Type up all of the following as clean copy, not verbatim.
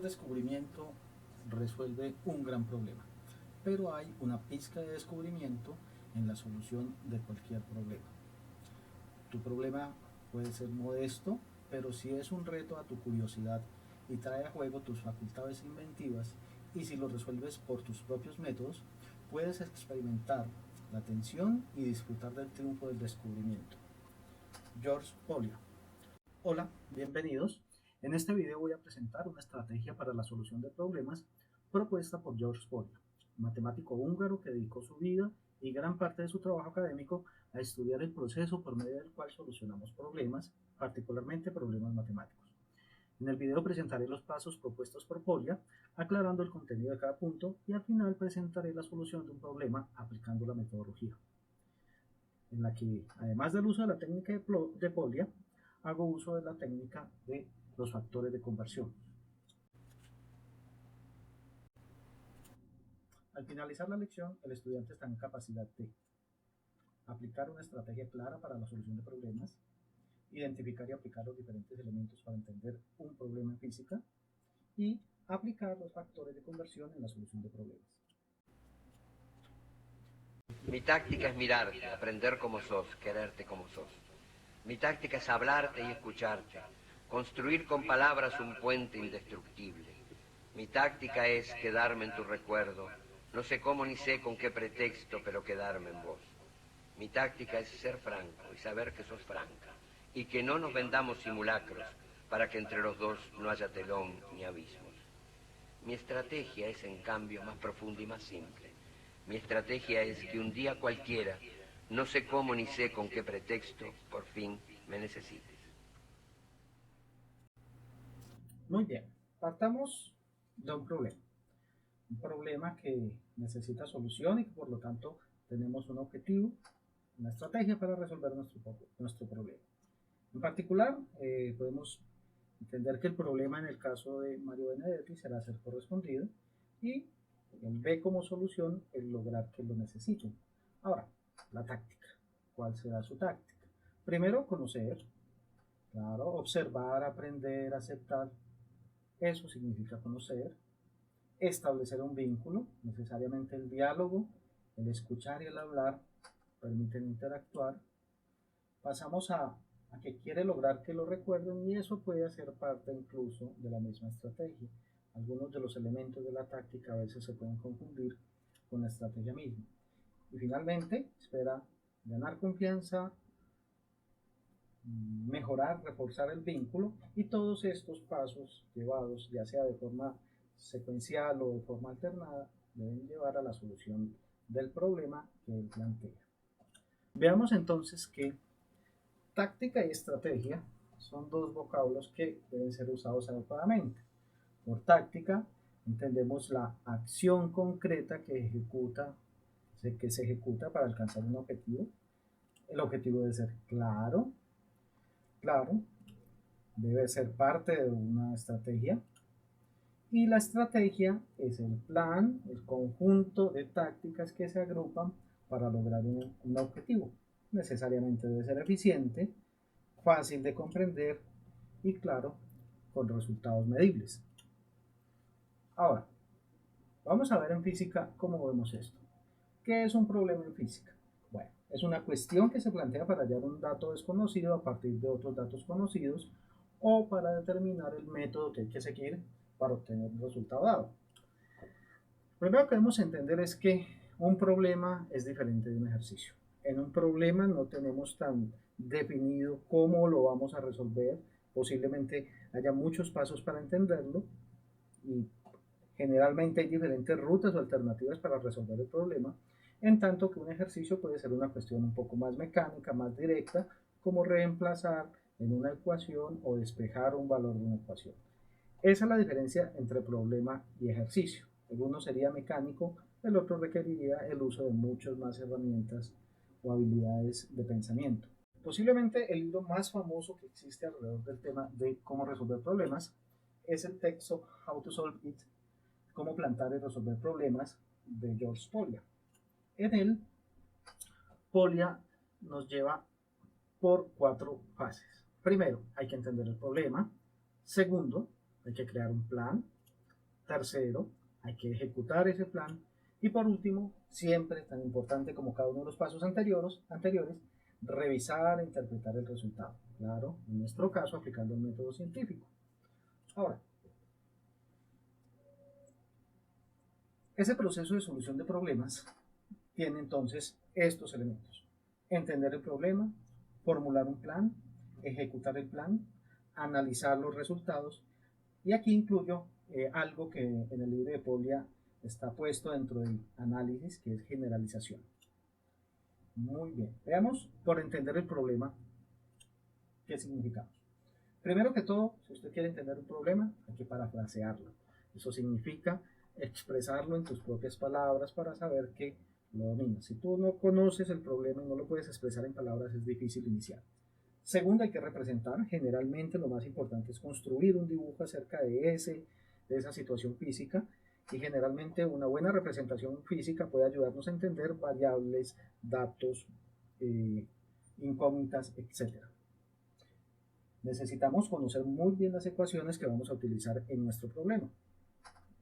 descubrimiento resuelve un gran problema, pero hay una pizca de descubrimiento en la solución de cualquier problema. Tu problema puede ser modesto, pero si es un reto a tu curiosidad y trae a juego tus facultades inventivas, y si lo resuelves por tus propios métodos, puedes experimentar la tensión y disfrutar del triunfo del descubrimiento. George Polya. Hola, bienvenidos. En este video voy a presentar una estrategia para la solución de problemas propuesta por George Polya, matemático húngaro que dedicó su vida y gran parte de su trabajo académico a estudiar el proceso por medio del cual solucionamos problemas, particularmente problemas matemáticos. En el video presentaré los pasos propuestos por Polya, aclarando el contenido de cada punto, y al final presentaré la solución de un problema aplicando la metodología, en la que, además del uso de la técnica de Polya, hago uso de la técnica de los factores de conversión. Al finalizar la lección, el estudiante está en capacidad de aplicar una estrategia clara para la solución de problemas, identificar y aplicar los diferentes elementos para entender un problema en física y aplicar los factores de conversión en la solución de problemas. Mi táctica es mirarte, aprender como sos, quererte como sos. Mi táctica es hablarte y escucharte, construir con palabras un puente indestructible. Mi táctica es quedarme en tu recuerdo, no sé cómo ni sé con qué pretexto, pero quedarme en vos. Mi táctica es ser franco y saber que sos franca, y que no nos vendamos simulacros para que entre los dos no haya telón ni abismos. Mi estrategia es, en cambio, más profunda y más simple. Mi estrategia es que un día cualquiera, no sé cómo ni sé con qué pretexto, por fin me necesites. Muy bien, partamos de un problema que necesita solución y que por lo tanto tenemos un objetivo, una estrategia para resolver nuestro problema. En particular, podemos entender que el problema en el caso de Mario Benedetti será ser correspondido y él ve como solución el lograr que lo necesiten. Ahora, la táctica. ¿Cuál será su táctica? Primero, conocer, claro, observar, aprender, aceptar. Eso significa conocer. Establecer un vínculo, necesariamente el diálogo, el escuchar y el hablar permiten interactuar. Pasamos a que quiere lograr que lo recuerden, y eso puede hacer parte incluso de la misma estrategia. Algunos de los elementos de la táctica a veces se pueden confundir con la estrategia misma. Y finalmente, espera ganar confianza, mejorar, reforzar el vínculo, y todos estos pasos llevados, ya sea de forma secuencial o de forma alternada, deben llevar a la solución del problema que él plantea. Veamos entonces que táctica y estrategia son dos vocablos que deben ser usados adecuadamente. Por táctica entendemos la acción concreta que se ejecuta para alcanzar un objetivo. El objetivo debe ser claro, debe ser parte de una estrategia, y la estrategia es el plan, el conjunto de tácticas que se agrupan para lograr un objetivo. Necesariamente debe ser eficiente, fácil de comprender y, claro, con resultados medibles. Ahora, vamos a ver en física cómo vemos esto. ¿Qué es un problema en física? Bueno, es una cuestión que se plantea para hallar un dato desconocido a partir de otros datos conocidos, o para determinar el método que hay que seguir para obtener un resultado dado. Lo primero que debemos entender es que un problema es diferente de un ejercicio. En un problema no tenemos tan definido cómo lo vamos a resolver. Posiblemente haya muchos pasos para entenderlo, y generalmente hay diferentes rutas o alternativas para resolver el problema, en tanto que un ejercicio puede ser una cuestión un poco más mecánica, más directa, como reemplazar en una ecuación o despejar un valor de una ecuación. Esa es la diferencia entre problema y ejercicio. El uno sería mecánico, el otro requeriría el uso de muchas más herramientas o habilidades de pensamiento. Posiblemente el libro más famoso que existe alrededor del tema de cómo resolver problemas es el texto How to Solve It, cómo plantear y resolver problemas, de George Polya. En él, Polya nos lleva por 4 fases. Primero, hay que entender el problema. Segundo, hay que crear un plan. Tercero, hay que ejecutar ese plan. Y por último, siempre tan importante como cada uno de los pasos anteriores, revisar e interpretar el resultado. Claro, en nuestro caso aplicando el método científico. Ahora, ese proceso de solución de problemas tiene entonces estos elementos: entender el problema, formular un plan, ejecutar el plan, analizar los resultados, y aquí incluyo algo que en el libro de Poglia está puesto dentro del análisis, que es generalización. Muy bien, veamos por entender el problema qué significamos. Primero que todo, si usted quiere entender un problema, hay que parafrasearlo. Eso significa expresarlo en tus propias palabras para saber que lo dominas. Si tú no conoces el problema y no lo puedes expresar en palabras, es difícil iniciar. Segundo, hay que representar. Generalmente lo más importante es construir un dibujo acerca de esa situación física, y generalmente una buena representación física puede ayudarnos a entender variables, datos, incógnitas, etc. Necesitamos conocer muy bien las ecuaciones que vamos a utilizar en nuestro problema,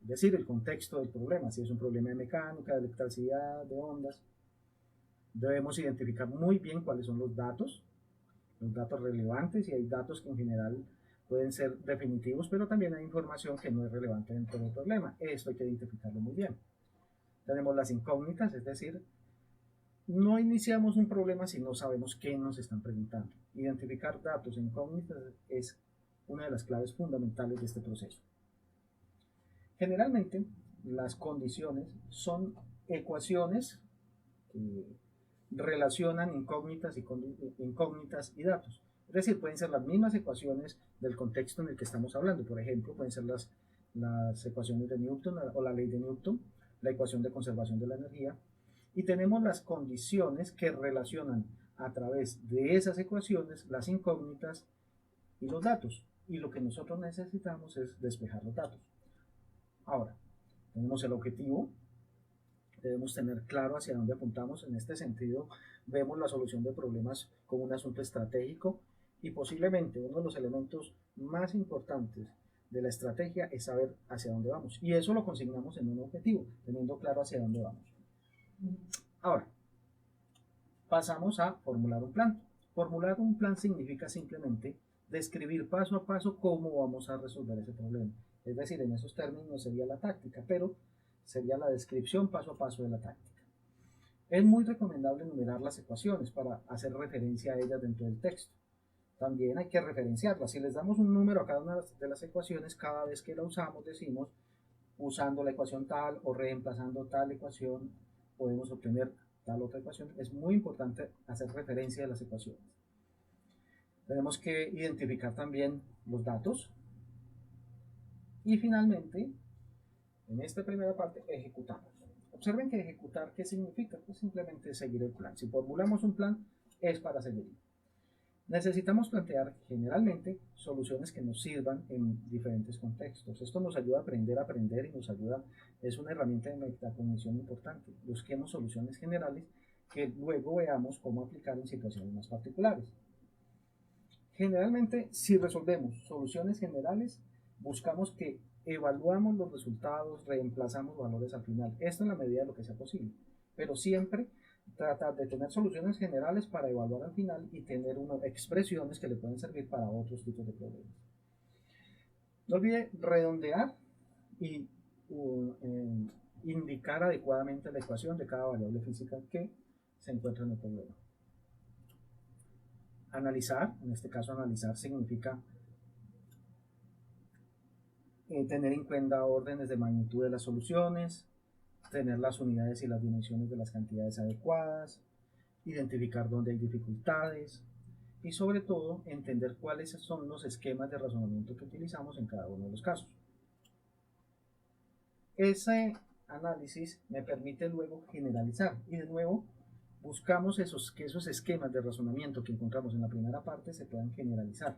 es decir, el contexto del problema. Si es un problema de mecánica, de electricidad, de ondas, debemos identificar muy bien cuáles son los datos relevantes, y hay datos que en general pueden ser definitivos, pero también hay información que no es relevante dentro del problema. Esto hay que identificarlo muy bien. Tenemos las incógnitas, es decir, no iniciamos un problema si no sabemos qué nos están preguntando. Identificar datos e incógnitas es una de las claves fundamentales de este proceso. Generalmente, las condiciones son ecuaciones que relacionan incógnitas y datos. Es decir, pueden ser las mismas ecuaciones del contexto en el que estamos hablando. Por ejemplo, pueden ser las ecuaciones de Newton o la ley de Newton, la ecuación de conservación de la energía. Y tenemos las condiciones que relacionan a través de esas ecuaciones las incógnitas y los datos. Y lo que nosotros necesitamos es despejar los datos. Ahora, tenemos el objetivo. Debemos tener claro hacia dónde apuntamos. En este sentido, vemos la solución de problemas como un asunto estratégico, y posiblemente uno de los elementos más importantes de la estrategia es saber hacia dónde vamos. Y eso lo consignamos en un objetivo, teniendo claro hacia dónde vamos. Ahora, pasamos a formular un plan. Formular un plan significa simplemente describir paso a paso cómo vamos a resolver ese problema. Es decir, en esos términos sería la táctica, pero sería la descripción paso a paso de la táctica. Es muy recomendable enumerar las ecuaciones para hacer referencia a ellas dentro del texto. También hay que referenciarlas. Si les damos un número a cada una de las ecuaciones, cada vez que la usamos decimos usando la ecuación tal o reemplazando tal ecuación podemos obtener tal otra ecuación. Es muy importante hacer referencia a las ecuaciones. Tenemos que identificar también los datos. Y finalmente, en esta primera parte, ejecutamos. Observen que ejecutar, ¿qué significa? Pues simplemente seguir el plan. Si formulamos un plan, es para seguirlo. Necesitamos plantear generalmente soluciones que nos sirvan en diferentes contextos. Esto nos ayuda a aprender y nos ayuda, es una herramienta de metacognición importante. Busquemos soluciones generales que luego veamos cómo aplicar en situaciones más particulares. Generalmente, si resolvemos soluciones generales, buscamos que evaluamos los resultados, reemplazamos valores al final. Esto en la medida de lo que sea posible, pero siempre tratar de tener soluciones generales para evaluar al final y tener unas expresiones que le pueden servir para otros tipos de problemas. No olvide redondear y indicar adecuadamente la ecuación de cada variable física que se encuentra en el problema. Analizar, en este caso analizar significa tener en cuenta órdenes de magnitud de las soluciones, tener las unidades y las dimensiones de las cantidades adecuadas, identificar dónde hay dificultades y sobre todo entender cuáles son los esquemas de razonamiento que utilizamos en cada uno de los casos. Ese análisis me permite luego generalizar y de nuevo buscamos que esos esquemas de razonamiento que encontramos en la primera parte se puedan generalizar.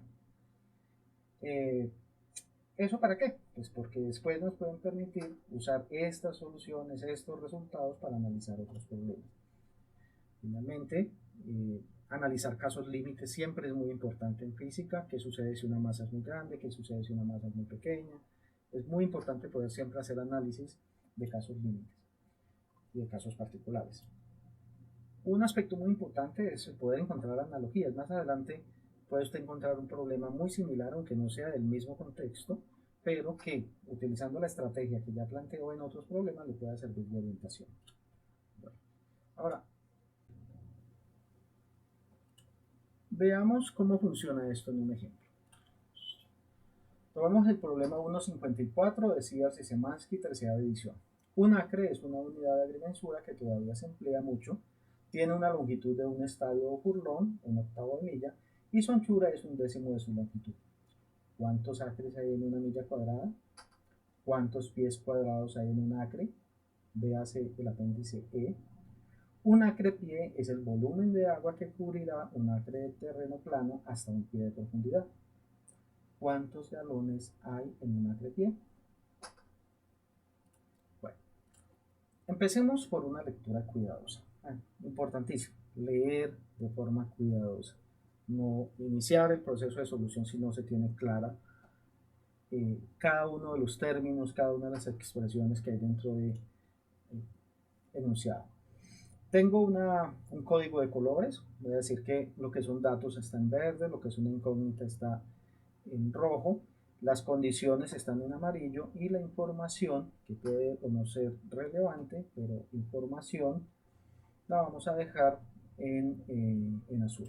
¿Eso para qué? Pues porque después nos pueden permitir usar estas soluciones, estos resultados para analizar otros problemas. Finalmente, analizar casos límites siempre es muy importante en física. ¿Qué sucede si una masa es muy grande? ¿Qué sucede si una masa es muy pequeña? Es muy importante poder siempre hacer análisis de casos límites y de casos particulares. Un aspecto muy importante es poder encontrar analogías. Más adelante puede usted encontrar un problema muy similar, aunque no sea del mismo contexto, pero que utilizando la estrategia que ya planteó en otros problemas le pueda servir de orientación. Bueno, ahora, veamos cómo funciona esto en un ejemplo. Tomamos el problema 1.54 de Sivers y Szymanski, tercera edición. Un acre es una unidad de agrimensura que todavía se emplea mucho, tiene una longitud de un estadio o furlón, un octavo de milla, y su anchura es un décimo de su longitud. ¿Cuántos acres hay en una milla cuadrada? ¿Cuántos pies cuadrados hay en un acre? Véase el apéndice E. Un acre pie es el volumen de agua que cubrirá un acre de terreno plano hasta un pie de profundidad. ¿Cuántos galones hay en un acre pie? Bueno, empecemos por una lectura cuidadosa. Importantísimo, leer de forma cuidadosa. No iniciar el proceso de solución si no se tiene clara cada uno de los términos, cada una de las expresiones que hay dentro de enunciado. Tengo un código de colores, voy a decir que lo que son datos está en verde, lo que es una incógnita está en rojo, las condiciones están en amarillo y la información, que puede o no ser relevante, pero información, la vamos a dejar en azul.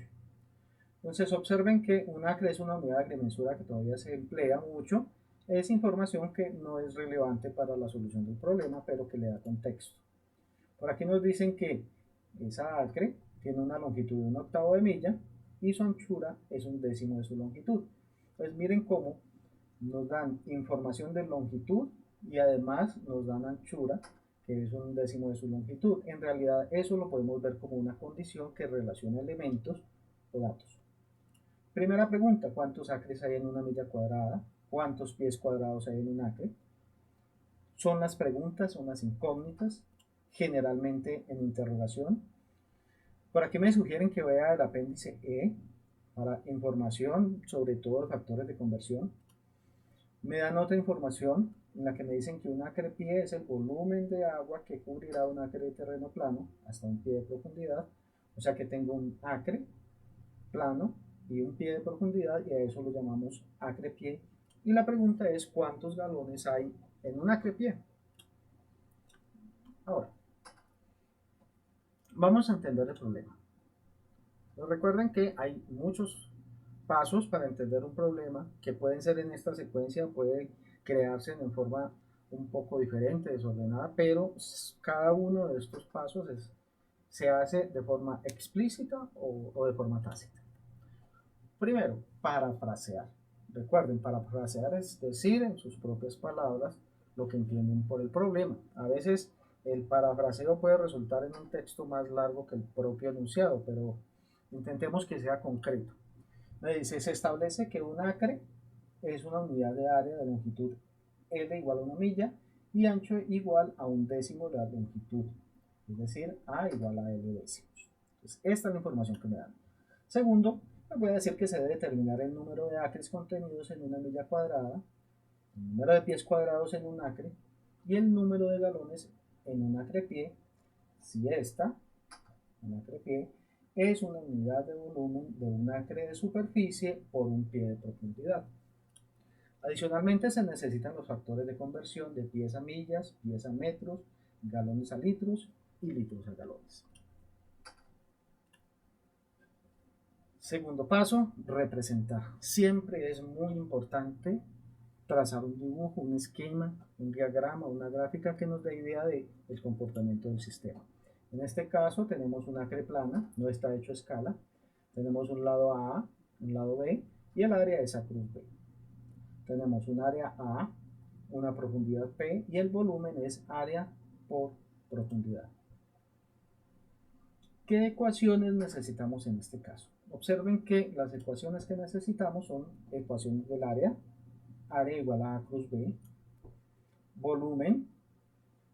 Entonces observen que un acre es una unidad de agrimensura que todavía se emplea mucho, es información que no es relevante para la solución del problema, pero que le da contexto. Por aquí nos dicen que esa acre tiene una longitud de un octavo de milla y su anchura es un décimo de su longitud. Pues miren cómo nos dan información de longitud y además nos dan anchura, que es un décimo de su longitud. En realidad eso lo podemos ver como una condición que relaciona elementos o datos. Primera pregunta, ¿cuántos acres hay en una milla cuadrada? ¿Cuántos pies cuadrados hay en un acre? Son las preguntas, son las incógnitas, generalmente en interrogación. Por aquí me sugieren que vea el apéndice E para información sobre todo de factores de conversión. Me dan otra información en la que me dicen que un acre pie es el volumen de agua que cubrirá un acre de terreno plano hasta un pie de profundidad. O sea que tengo un acre plano y un pie de profundidad y a eso lo llamamos acre pie. Y la pregunta es ¿cuántos galones hay en un acre pie? Ahora, vamos a entender el problema. Pero recuerden que hay muchos pasos para entender un problema que pueden ser en esta secuencia, puede crearse en forma un poco diferente, desordenada, pero cada uno de estos pasos se hace de forma explícita o de forma tácita. Primero, parafrasear. Recuerden, parafrasear es decir en sus propias palabras lo que entienden por el problema. A veces el parafraseo puede resultar en un texto más largo que el propio enunciado, pero intentemos que sea concreto. Me dice, se establece que un acre es una unidad de área de longitud L igual a una milla y ancho igual a un décimo de la longitud, es decir, A igual a L décimos. Entonces, esta es la información que me dan. Segundo, me voy a decir que se debe determinar el número de acres contenidos en una milla cuadrada, el número de pies cuadrados en un acre y el número de galones en un acre pie, si esta, un acre pie, es una unidad de volumen de un acre de superficie por un pie de profundidad. Adicionalmente se necesitan los factores de conversión de pies a millas, pies a metros, galones a litros y litros a galones. Segundo paso, representar. Siempre es muy importante trazar un dibujo, un esquema, un diagrama, una gráfica que nos dé idea del comportamiento del sistema. En este caso tenemos un acre plana, no está hecho a escala. Tenemos un lado A, un lado B y el área es A cruz B. Tenemos un área A, una profundidad P y el volumen es área por profundidad. ¿Qué ecuaciones necesitamos en este caso? Observen que las ecuaciones que necesitamos son ecuaciones del área igual a A cruz B, volumen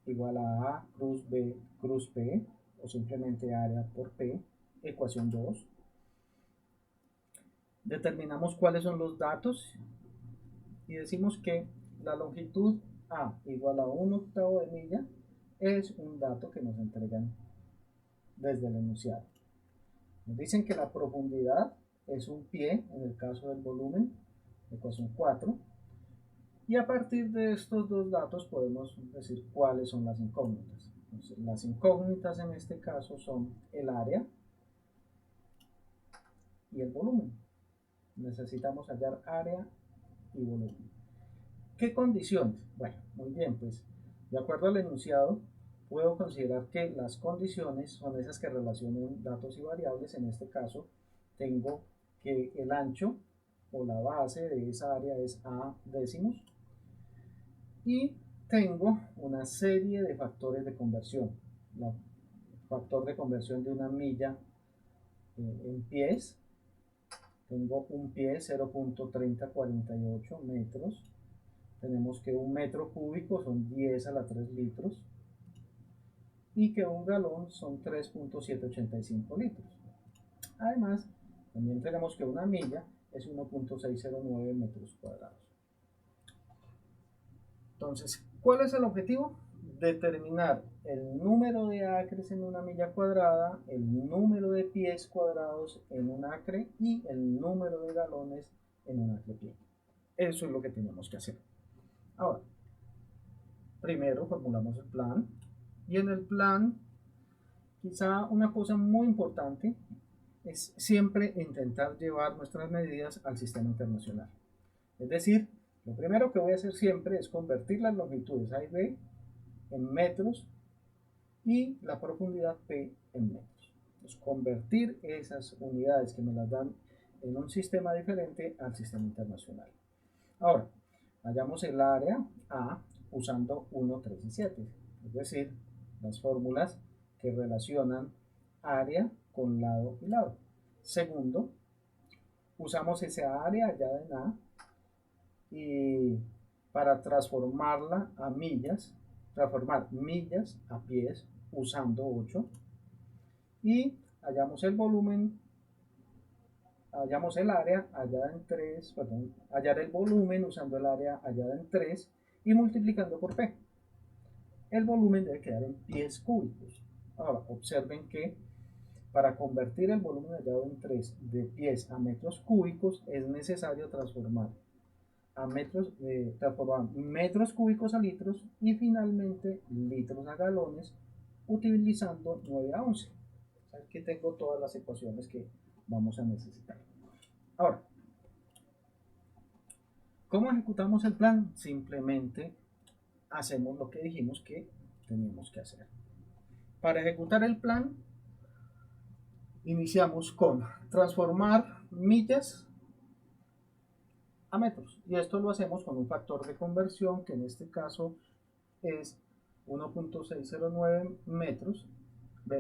igual a A cruz B cruz P, o simplemente área por P, ecuación 2. Determinamos cuáles son los datos y decimos que la longitud A igual a 1/8 de milla es un dato que nos entregan desde el enunciado. Nos dicen que la profundidad es un pie en el caso del volumen, ecuación 4, y a partir de estos dos datos podemos decir cuáles son las incógnitas. Entonces, las incógnitas en este caso son el área y el volumen. Necesitamos hallar área y volumen. ¿Qué condiciones? Bueno, muy bien, pues de acuerdo al enunciado puedo considerar que las condiciones son esas que relacionan datos y variables. En este caso tengo que el ancho o la base de esa área es A décimos y tengo una serie de factores de conversión. El factor de conversión de una milla en pies, tengo un pie 0.3048 metros. Tenemos que un metro cúbico son 10 a la 3 litros y que un galón son 3.785 litros. Además, también tenemos que una milla es 1.609 metros cuadrados. Entonces, ¿cuál es el objetivo? Determinar el número de acres en una milla cuadrada, el número de pies cuadrados en un acre y el número de galones en un acre pie. Eso es lo que tenemos que hacer. Ahora, primero formulamos el plan y en el plan quizá una cosa muy importante es siempre intentar llevar nuestras medidas al sistema internacional. Es decir, lo primero que voy a hacer siempre es convertir las longitudes A y B en metros y la profundidad P en metros. Entonces, convertir esas unidades que me las dan en un sistema diferente al sistema internacional. Ahora, hallamos el área A usando 1, 3 y 7, es decir, las fórmulas que relacionan área con lado y lado. Segundo, usamos esa área hallada en A y para transformarla a millas, transformar millas a pies usando 8 y hallamos el volumen, hallamos el área hallada en 3, perdón, hallar el volumen usando el área hallada en 3 y multiplicando por P. El volumen debe quedar en pies cúbicos. Ahora, observen que para convertir el volumen hallado en 3 de pies a metros cúbicos es necesario transformar metros cúbicos a litros y finalmente litros a galones utilizando 9 a 11. Aquí tengo todas las ecuaciones que vamos a necesitar. Ahora, ¿cómo ejecutamos el plan? Simplemente hacemos lo que dijimos que teníamos que hacer. Para ejecutar el plan, iniciamos con transformar millas a metros. Y esto lo hacemos con un factor de conversión que en este caso es 1.609 metros,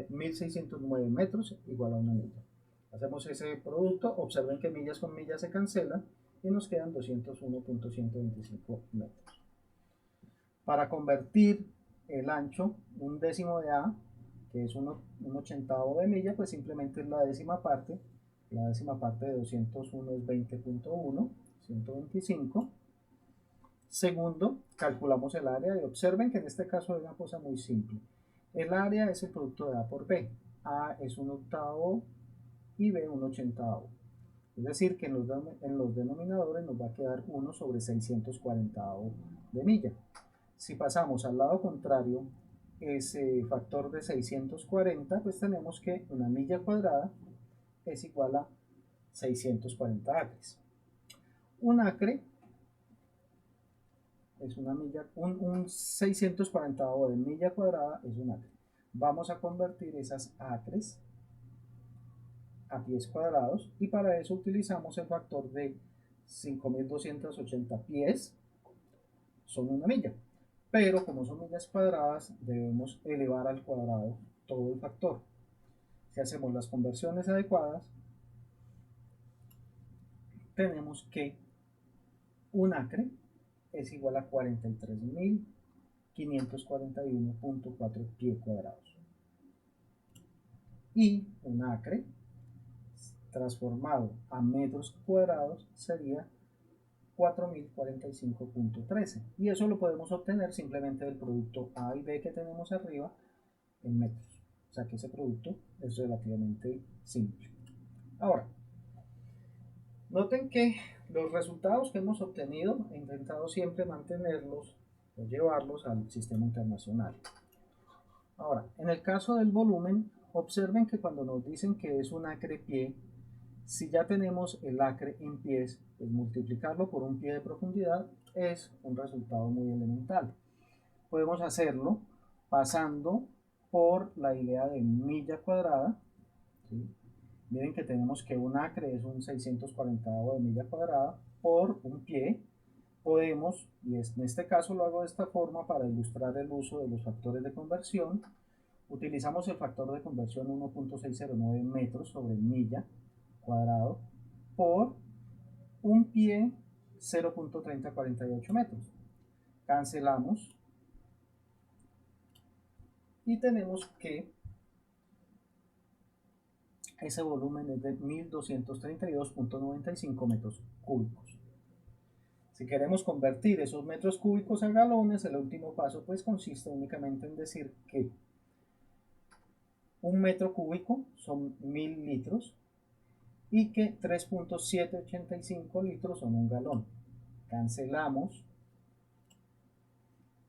1609 metros igual a una milla. Hacemos ese producto, observen que millas con millas se cancelan y nos quedan 201.125 metros. Para convertir el ancho, un décimo de A, que es un ochentavo de milla, pues simplemente es la décima parte. La décima parte de 201 es 20.1, 125. Segundo, calculamos el área y observen que en este caso hay una cosa muy simple. El área es el producto de A por B. A es un octavo y B un ochentavo. Es decir, que en los denominadores nos va a quedar 1 sobre 640 de milla. Si pasamos al lado contrario, ese factor de 640, pues tenemos que una milla cuadrada es igual a 640 acres. Un acre es una milla, un 640 de milla cuadrada es un acre. Vamos a convertir esas acres a pies cuadrados y para eso utilizamos el factor de 5280 pies, son una milla. Pero como son millas cuadradas, debemos elevar al cuadrado todo el factor. Si hacemos las conversiones adecuadas, tenemos que un acre es igual a 43.541.4 pies cuadrados. Y un acre transformado a metros cuadrados sería 4045.13, y eso lo podemos obtener simplemente del producto A y B que tenemos arriba en metros. O sea que ese producto es relativamente simple. Ahora, noten que los resultados que hemos obtenido he intentado siempre mantenerlos o llevarlos al sistema internacional. Ahora, en el caso del volumen, observen que cuando nos dicen que es un acre pie, si ya tenemos el acre en pies, pues multiplicarlo por un pie de profundidad es un resultado muy elemental. Podemos hacerlo pasando por la idea de milla cuadrada, ¿sí? Miren que tenemos que un acre es un 640 de milla cuadrada por un pie. Podemos, y en este caso lo hago de esta forma para ilustrar el uso de los factores de conversión, utilizamos el factor de conversión 1.609 metros sobre milla cuadrado por un pie 0.3048 metros. Cancelamos y tenemos que ese volumen es de 1232.95 metros cúbicos. Si queremos convertir esos metros cúbicos a galones, el último paso pues consiste únicamente en decir que un metro cúbico son 1000 litros y que 3.785 litros son un galón. Cancelamos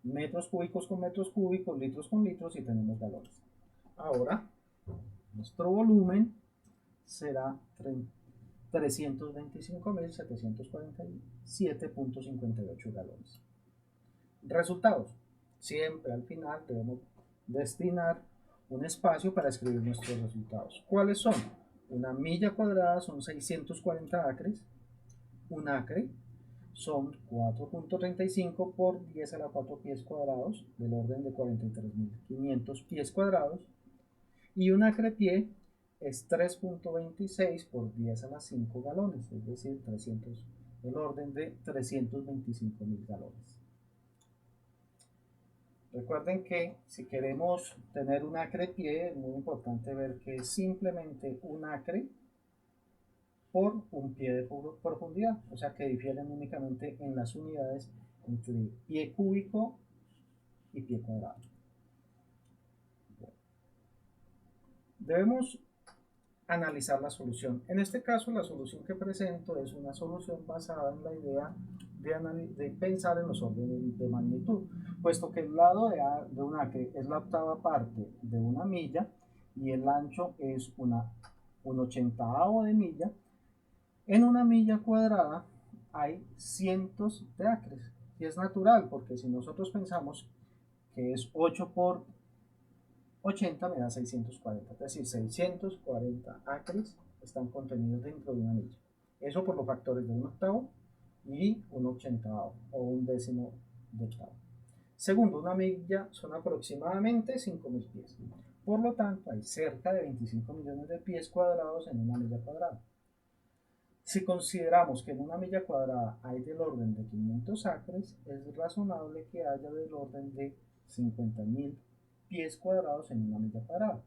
metros cúbicos con metros cúbicos, litros con litros y tenemos galones. Ahora, nuestro volumen será 325.747.58 galones. Resultados. Siempre al final debemos destinar un espacio para escribir nuestros resultados. ¿Cuáles son? Una milla cuadrada son 640 acres. Un acre son 4.35 por 10 a la 4 pies cuadrados, del orden de 43.500 pies cuadrados. Y un acre pie es 3.26 por 10 a la 5 galones, es decir, el orden de 325.000 galones. Recuerden que si queremos tener un acre pie, es muy importante ver que es simplemente un acre por un pie de profundidad, o sea que difieren únicamente en las unidades entre pie cúbico y pie cuadrado. Debemos analizar la solución. En este caso, la solución que presento es una solución basada en la idea de pensar en los órdenes de magnitud, puesto que el lado de un acre es la octava parte de una milla y el ancho es un 80avo de milla. En una milla cuadrada hay cientos de acres y es natural, porque si nosotros pensamos que es 8 por 80 me da 640, es decir, 640 acres están contenidos dentro de una milla. Eso por los factores de un octavo y un ochentavo o un décimo de octavo. Segundo, una milla son aproximadamente 5.000 pies. Por lo tanto, hay cerca de 25 millones de pies cuadrados en una milla cuadrada. Si consideramos que en una milla cuadrada hay del orden de 500 acres, es razonable que haya del orden de 50.000 pies cuadrados en una milla cuadrada.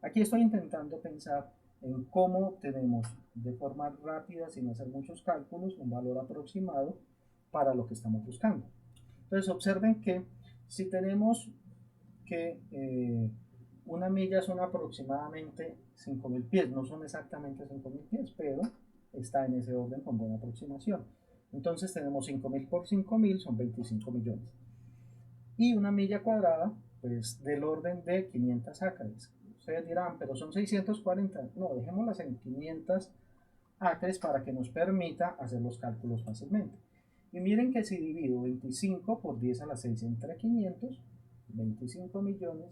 Aquí estoy intentando pensar en cómo obtenemos de forma rápida, sin hacer muchos cálculos, un valor aproximado para lo que estamos buscando. Entonces observen que si tenemos que una milla son aproximadamente 5.000 pies, no son exactamente 5.000 pies, pero está en ese orden con buena aproximación. Entonces tenemos 5.000 por 5.000 son 25 millones. Y una milla cuadrada, pues del orden de 500 acres. Ustedes dirán, pero son 640. No, dejémoslas en 500 acres para que nos permita hacer los cálculos fácilmente. Y miren que si divido 25 por 10 a la 6 entre 500, 25 millones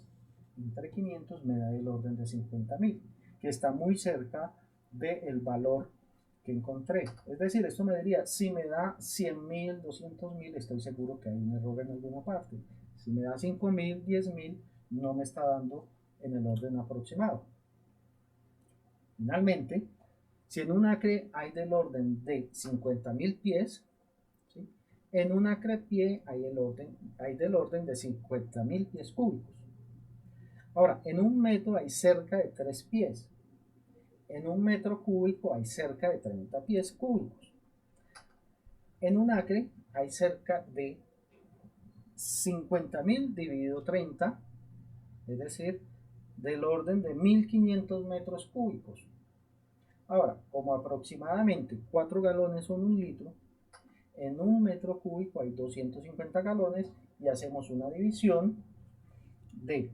entre 500 me da el orden de 50.000, que está muy cerca del valor que encontré. Es decir, esto me diría, si me da 100.000, 200.000, estoy seguro que hay un error en alguna parte. Si me da 5.000, 10.000, no me está dando en el orden aproximado. Finalmente, si en un acre hay del orden de 50.000 pies, ¿sí? En un acre pie hay del orden de 50.000 pies cúbicos. Ahora, en un metro hay cerca de 3 pies. En un metro cúbico hay cerca de 30 pies cúbicos. En un acre hay cerca de 50.000 dividido 30, es decir, del orden de 1.500 metros cúbicos. Ahora, como aproximadamente 4 galones son un litro, en un metro cúbico hay 250 galones y hacemos una división de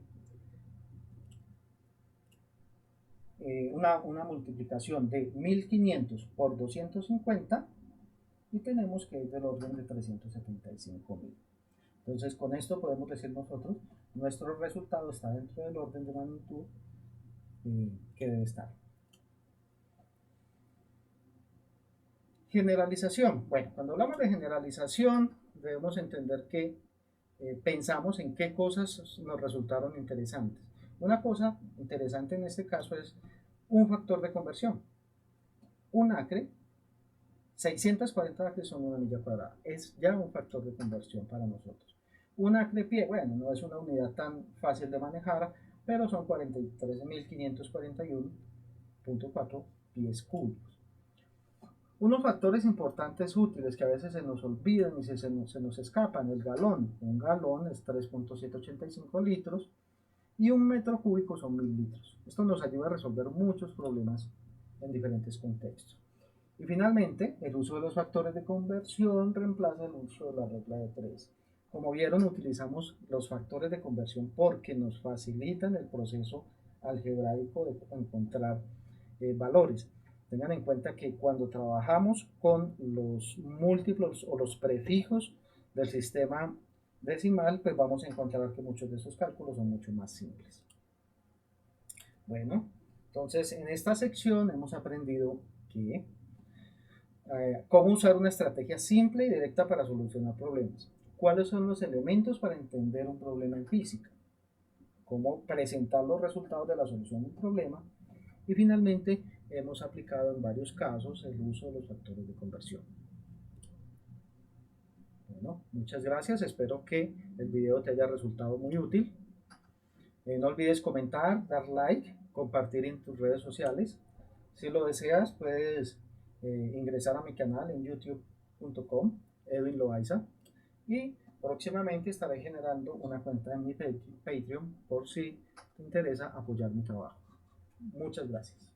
una multiplicación de 1.500 por 250 y tenemos que es del orden de 375.000. Entonces, con esto podemos decir nosotros, nuestro resultado está dentro del orden de magnitud que debe estar. Generalización. Bueno, cuando hablamos de generalización, debemos entender que pensamos en qué cosas nos resultaron interesantes. Una cosa interesante en este caso es un factor de conversión. Un acre, 640 acres son una milla cuadrada. Es ya un factor de conversión para nosotros. Un acre pie, bueno, no es una unidad tan fácil de manejar, pero son 43.541.4 pies cúbicos. Unos factores importantes útiles que a veces se nos olvidan y se nos escapan: el galón. Un galón es 3.785 litros y un metro cúbico son 1.000 litros. Esto nos ayuda a resolver muchos problemas en diferentes contextos. Y finalmente, el uso de los factores de conversión reemplaza el uso de la regla de 3. Como vieron, utilizamos los factores de conversión porque nos facilitan el proceso algebraico de encontrar valores. Tengan en cuenta que cuando trabajamos con los múltiplos o los prefijos del sistema decimal, pues vamos a encontrar que muchos de esos cálculos son mucho más simples. Bueno, entonces en esta sección hemos aprendido que cómo usar una estrategia simple y directa para solucionar problemas. ¿Cuáles son los elementos para entender un problema en física? Cómo presentar los resultados de la solución de un problema. Y finalmente, hemos aplicado en varios casos el uso de los factores de conversión. Bueno, muchas gracias. Espero que el video te haya resultado muy útil. No olvides comentar, dar like, compartir en tus redes sociales. Si lo deseas, puedes ingresar a mi canal en youtube.com, Edwin Loaiza, y próximamente estaré generando una cuenta en mi Patreon por si te interesa apoyar mi trabajo. Muchas gracias.